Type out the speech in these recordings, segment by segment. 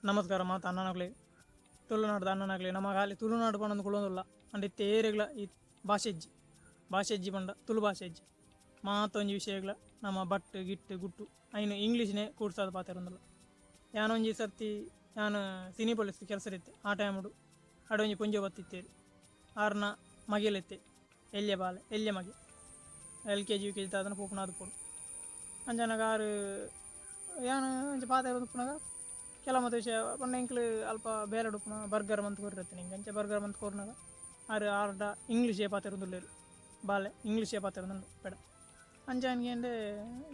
ನಮಸ್ಕಾರ ಮಾತ ಅಣ್ಣನಾಗಲಿ ತುಳುನಾಡು ಅಣ್ಣನಾಗಲಿ ನಮಗೆ ಅಲ್ಲಿ ತುಳುನಾಡು ಪಂಡ ಕುಳೋದಿಲ್ಲ ಅಂಡ್ ಇತ್ತೆ ಏರಿಗಳ ಈ ಭಾಷೆಜ್ಜಿ ಪಂಡ ತುಳು ಭಾಷೆಜ್ಜಿ ಮಾತೊಂಜಿ ವಿಷಯಗಳ ನಮ್ಮ ಬಟ್ ಗಿಟ್ಟು ಗುಟ್ಟು ಐನು ಇಂಗ್ಲೀಷ್ನೇ ಕೂಡ್ಸೋದು ಪಾತಿರೊಂದಿಲ್ಲ ಯಾನೊಂಜಿ ಸರ್ತಿ ನಾನು ಸಿನಿ ಪೊಲೀಸ್ ಕೆಲಸ ಇತ್ತೆ ಆ ಟೈಮುಡು ಅಡೊಂಜಿ ಪುಂಜೆ ಬತ್ತಿತ್ತೇರಿ ಆರ್ನ ಮಗೆಲೆತ್ತೆ ಎಲ್ಯ ಮಗೆ LKG UKG ಅದನ್ನು ಪೋಪುನ ಅದು ಪೋಡು ಅಂಜನಾಗ ಆರು ಯಾನು ಒಂಚ ಪಾತ ಪುನಗ ಕೆಲ ಮತ್ತು ವಿಷಯ ಪಂಡ ಇಂಕ್ಲು ಅಲ್ಪ ಬೇರೆ ಉಡುಪುನ ಬರ್ಗರ್ ಮಂತ್ ಕೊರಿರತ್ತೆ ನಿಂಗೆ ಅಂಚೆ ಬರ್ಗರ್ ಮಂತ್ ಕೊರ್ನಾಗ ಆರ್ಡ ಇಂಗ್ಲೀಷೇ ಪಾತಿರೊಂದುಲ್ಲೇರು ಬಾಲೆ ಇಂಗ್ಲೀಷೇ ಪಾತಿರೊಂದು ಬೇಡ ಅಂಚಾನಿಗೆ ಅಂಡೆ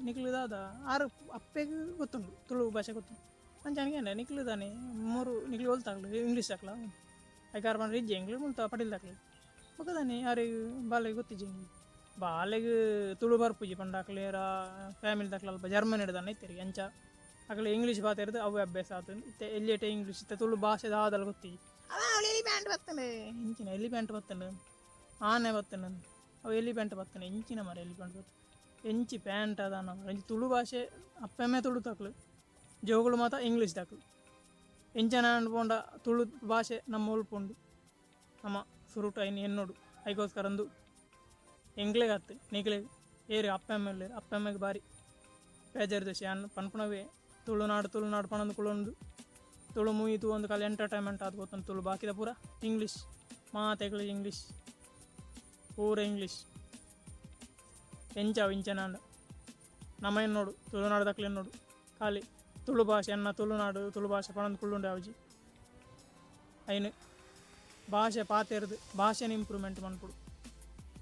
ನಿಕ್ಲುದಾದ ಆರು ಅಪ್ಪೆಗೆ ಗೊತ್ತುಂಡು ತುಳು ಭಾಷೆ ಗೊತ್ತುಂಡು ಅಂಚಾನಿಗೆ ಅಂಡೆ ನಿಕ್ಲುದಾನೆ ಮೂರು ನಿಕ್ಲು ಹೊಲ್ತಾಗ್ಲು ಇಂಗ್ಲೀಷ್ ಹಾಕ್ಲ ಐಕಾರು ಪಂಡ ಇಜ್ಜೆ ಇಂಗ್ಲು ಮುಲ್ತ ಪಡಿಲ್ದಾಕ್ಲಿ ಒಕ್ಕದಾನೆ ಯಾರಿಗೆ ಬಾಲೆಗೆ ಗೊತ್ತಿಜ್ಜೆ ಇಂಗ್ಲಿ ಬಾಲೆಗೆ ತುಳು ಬರ್ಪುಜಿ ಪಂಡ ಹಾಕ್ಲೇರ ಫ್ಯಾಮಿಲಿ ದಾಕ್ಲ ಅಲ್ಪ ಜರ್ಮನ್ ಹಿಡ್ದಾನೆ ಇತ್ತರಿ ಅಂಚ ಆಗಲೇ ಇಂಗ್ಲೀಷ್ ಭಾಷೆ ಇರೋದು ಅವು ಅಭ್ಯಾಸ ಆಯ್ತು ಇತ್ತೆ ಎಲ್ಲಿಯಟೆ ಇಂಗ್ಲೀಷ್ ಇತ್ತೆ ತುಳು ಭಾಷೆ ಆದಲ್ಲ ಗೊತ್ತಿಜಿ ಎಲಿಫೆಂಟ್ ಬರ್ತನೆ ಇಂಚಿನ ಎಲಿಫೆಂಟ್ ಬರ್ತನೆ ಆನೆ ಬರ್ತನೆ ಅವು ಎಲಿಫೆಂಟ್ ಬರ್ತನೆ ಇಂಚಿನ ಮರ ಎಲಿಫೆಂಟ್ ಬರ್ತನೆ ಎಂಚಿ ಪ್ಯಾಂಟ್ ಅದಾನ ಎಂಚಿ ತುಳು ಭಾಷೆ ಅಪ್ಪೆಮ್ಮೆ ತುಳು ತಾಕ್ಲು ಜೋಗುಳು ಮಾತ ಇಂಗ್ಲೀಷ್ ತಾಕ್ಲು ಎಂಚನ ಅನ್ಕೊಂಡ ತುಳು ಭಾಷೆ ನಮ್ಮ ಉಳ್ಪುಂಡು ನಮ್ಮ ಸುರುಟು ಐನು ಎನ್ನೋಡು ಐಗೋಸ್ಕರಂದು ಎಂಗ್ಲೆಗೆ ಹತ್ತು ನಿಗ್ಲೆಗೆ ಏರಿ ಅಪ್ಪೆಮ್ಮೆಗೆ ಬಾರಿ ಬೇಜಾರು ದೋಷ ಅನ್ನ ಪನ್ಪುಣವೇ ತುಳುನಾಡು ಪಣಂದು ಕುಳೊಂದು ತುಳು ಮುಯಿತು ಒಂದು ಕಾಲ ಎಂಟರ್ಟೈನ್ಮೆಂಟ್ ಆದ ಗೊತ್ತೊಂದು ತುಳು ಬಾಕಿದ ಪೂರ ಇಂಗ್ಲೀಷ್ ಮಾತೆಗಳು ಇಂಗ್ಲೀಷ್ ಪೂರ ಇಂಗ್ಲೀಷ್ ಎಂಚಾವು ಇಂಚನಾಂಡ ನಮ್ಮ ನೋಡು ತುಳುನಾಡು ದಕ್ಲೆ ನೋಡು ಖಾಲಿ ತುಳು ಭಾಷೆ ಅನ್ನ ತುಳು ಭಾಷೆ ಪಣಂದು ಕುಳ್ಳುಂಡೆ ಅವಜಿ ಐನು ಭಾಷೆ ಪಾತೆರ್ದು ಭಾಷೆನ ಇಂಪ್ರೂವ್ಮೆಂಟ್ ಮಾಡ್ಕೊಡು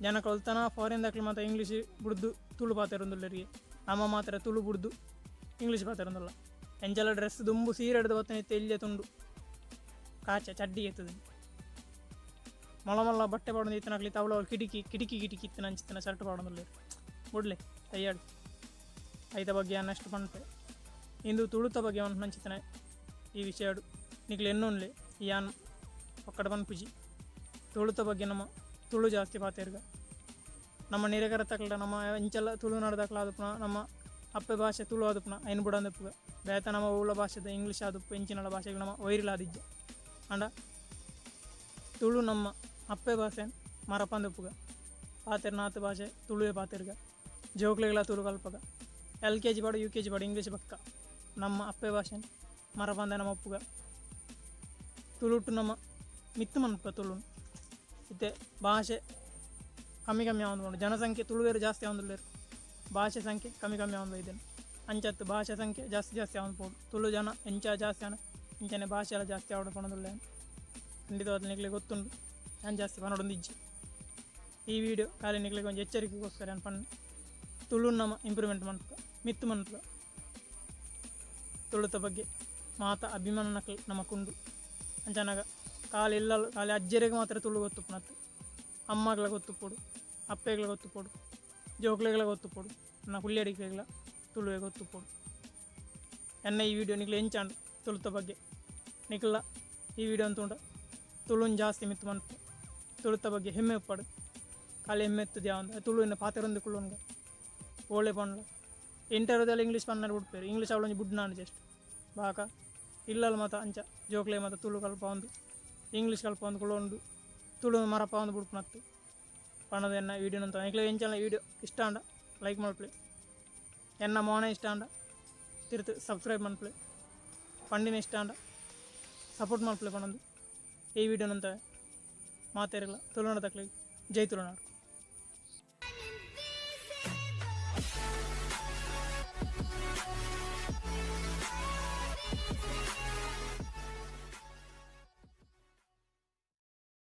ಜನ ಕಲ್ತನ ಫಾರಿನ್ ದಾಖಲೆ ಮಾತ್ರ ಇಂಗ್ಲೀಷ್ ಬಿಡ್ದು ತುಳು ಪಾತೆರೊಂದುಲ್ಲರಿಗೆ ನಮ್ಮ ಮಾತ್ರ ತುಳು ಬಿಡ್ದು ಇಂಗ್ಲೀಷ್ ಪಾತೆರೊಂದಲ್ಲ ಎಂಜಲ ಡ್ರೆಸ್ ದುಂಬು ಸೀರೆ ಹಿಡ್ದು ಬತ್ತನಿತ್ತು ಎಲ್ಲಿಯ ತುಂಡು ಕಾಚ ಚಡ್ಡಿ ಎತ್ತದ ಮೊಳ ಬಟ್ಟೆ ಪಾಡೊಂದು ಇತ್ತನಾಗ್ಲಿ ತವಳ ಕಿಟಕಿ ಇತ್ತು ನಂಚಿತ್ತನ ಶರ್ಟ್ ಪಾಡೊಂದುಲ್ಲ ಬಿಡ್ಲೆ ತಯ್ಯಾಡು ಐದ ಬಗ್ಗೆ ಅನ್ನಷ್ಟು ಪಂಪೆ ಇಂದು ತುಳುತ ಬಗ್ಗೆ ಅವನು ನಂಚಿತ್ತನ ಈ ವಿಷಯಡು ನಿಕ್ಲು ಎನ್ನೊನ್ಲೆ ಯಾನ್ ಒಕ್ಕಡ ಪನ್ಪುಜಿ ತುಳುತ ಬಗ್ಗೆ ನಮ್ಮ ತುಳು ಜಾಸ್ತಿ ಪಾತೆರ್ಗ ನಮ್ಮ ನಿರೆಗರ ತಕ್ಕಲ ನಮ್ಮ ಇಂಚೆಲ್ಲ ತುಳುನಾಡು ದಾಖಲ ಆದುಪುನ ನಮ್ಮ ಅಪ್ಪೆ ಭಾಷೆ ತುಳು ಆದುಪುನ ಐನು ಬುಡ ಅಂದಪ್ಪುಗ ಬೇತ ನಮ್ಮ ಉಳ್ಳ ಭಾಷೆದ ಇಂಗ್ಲೀಷ್ ಆದುಪ್ಪು ಇಂಚಿನಳ ಭಾಷೆಗೆ ನಮ್ಮ ವೈರಿಲಾದಿಜ್ಜ ಅಂಡ ತುಳು ನಮ್ಮ ಅಪ್ಪೆ ಭಾಷೆ ಮರಪಂದಪ್ಪುಗ ಪಾತೆರ್ ನಾತು ಭಾಷೆ ತುಳುವೆ ಪಾತೆರ್ಗ ಜೋಕ್ಲೆಗಳ ತುಳು ಕಲ್ಪಗ LKG ಬಾಡು UKG ಬಾಡು ಇಂಗ್ಲೀಷ್ ಬಕ್ಕ ನಮ್ಮ ಅಪ್ಪೆ ಭಾಷೆ ಮರಪಂದ ನಮ್ಮ ಒಪ್ಪುಗ ತುಳುಟು ನಮ್ಮ ಮಿತ್ತು ಮನ್ಪ ತುಳು ಇತ್ತೆ ಭಾಷೆ ಕಮ್ಮಿ ಆವಂದು ಜನಸಂಖ್ಯೆ ತುಳುವೇರು ಜಾಸ್ತಿ ಆವಂದುಲ್ಲೇರು ಭಾಷೆ ಸಂಖ್ಯೆ ಕಮ್ಮಿ ಆವಂದು ಇದ್ದೇನೆ ಅಂಚತ್ತು ಭಾಷೆ ಸಂಖ್ಯೆ ಜಾಸ್ತಿ ಆವಂದು ಪೋಡು ತುಳು ಜನ ಎಂಚ ಜಾಸ್ತಿ ಆನ ಇಂಚನೆ ಭಾಷೆ ಎಲ್ಲ ಜಾಸ್ತಿ ಆವಡ ಪಣದುಲ್ಲ ಖಂಡಿತವಾದ ನಿಗ್ಲಿಗೆ ಗೊತ್ತುಂಡು ನಾನು ಜಾಸ್ತಿ ಪನೊಡೊಂದು ಇಜ್ಜಿ ಈ ವಿಡಿಯೋ ಖಾಲಿ ನಿಗ್ಲಿಗೆ ಒಂದು ಎಚ್ಚರಿಕೆಗೋಸ್ಕರ ನಾನು ಪಣ್ಣು ತುಳು ನಮ್ಮ ಇಂಪ್ರೂವ್ಮೆಂಟ್ ಮಾಡ್ತದೆ ಮಿತ್ತು ಮಾಡ್ತದೆ ತುಳುತ ಬಗ್ಗೆ ಮಾತ ಅಭಿಮಾನ ನಕಲ್ ನಮಕುಂಡು ಅಂಚನಾಗ ಖಾಲಿ ಇಲ್ಲಲ್ಲ ಖಾಲಿ ಅಜ್ಜರಿಗೆ ಮಾತ್ರ ತುಳು ಗೊತ್ತು ಪುನತ್ತು ಅಮ್ಮಗಳ ಗೊತ್ತು ಪೋಡು ಅಪ್ಪೆಗಳ ಗೊತ್ತು ಪೋಡು ಜೋಕ್ಲೆಗಳ ಗೊತ್ತು ಪೋಡು ನನ್ನ ಹುಳ್ಳಿಯಡಿಕೆಗಳ ತುಳುವೆ ಗೊತ್ತು ಪೋಡು ಎನ್ನ ಈ ವಿಡಿಯೋ ನಿಕ್ಲು ಎಂಚಾಂಡು ತುಳುತ ಬಗ್ಗೆ ನಿಕ್ಲ ಈ ವಿಡಿಯೋ ಅಂತುಂಡ ತುಳುನ್ ಜಾಸ್ತಿ ಮಿತ್ತು ಮನ್ಪು ತುಳುತ ಬಗ್ಗೆ ಹೆಮ್ಮೆ ಉಪ್ಪಾಡು ಖಾಲಿ ಹೆಮ್ಮೆ ಎತ್ತದ ಯಾವಂದ ತುಳುವಿನ ಪಾತೆರೊಂದು ಕುಳ್ಳೊನ್ಗ ಓಳೆ ಪಂಡ್ಲ ಇಂಟರ್ವ್ಯೂದಲ್ಲಿ ಇಂಗ್ಲೀಷ್ ಪನ್ನರು ಬಿಡ್ಪೇರು ಇಂಗ್ಲೀಷ್ ಅವಳೊಂದು ಬುಡ್ನಾಡು ಜಸ್ಟ್ ಬಾಕ ಇಲ್ಲಲ್ಲ ಮಾತ ಅಂಚ ಜೋಕ್ಲೆ ಮಾತ ತುಳು ಕಲ್ಪ ಒಂದು ಇಂಗ್ಲೀಷ್ ಕಲ್ಪ ಒಂದು ಕುಳ್ಳೊಂಡು ತುಳು ಮರಪ ಒಂದು ಬಿಡ್ಪುನತ್ತು ಪಣದ ಎನ್ನ ವೀಡಿಯೋನಂತ ನಿಕ್ಲೆ ಎಂಚಲ್ಲ ವೀಡಿಯೋ ಇಷ್ಟ ಅಂಡ ಲೈಕ್ ಮಾಡ್ಪ್ಲೆ ಎನ್ನ ಮೋನೆ ಇಷ್ಟ ಅಂಡ ತಿರ್ತು ಸಬ್ಸ್ಕ್ರೈಬ್ ಮಾಡ್ಪ್ಲೆ ಪಂಡಿನ ಇಷ್ಟ ಅಂಡ ಸಪೋರ್ಟ್ ಮಾಡ್ಪ್ಲೆ ಪಣಂದು ಈ ವಿಡಿಯೋನಂತ ಮಾತೇರಲ್ಲ ತುಳುನಾಡು ತಕ್ಲಿಗೆ ಜೈ ತುಳುನಾಡು.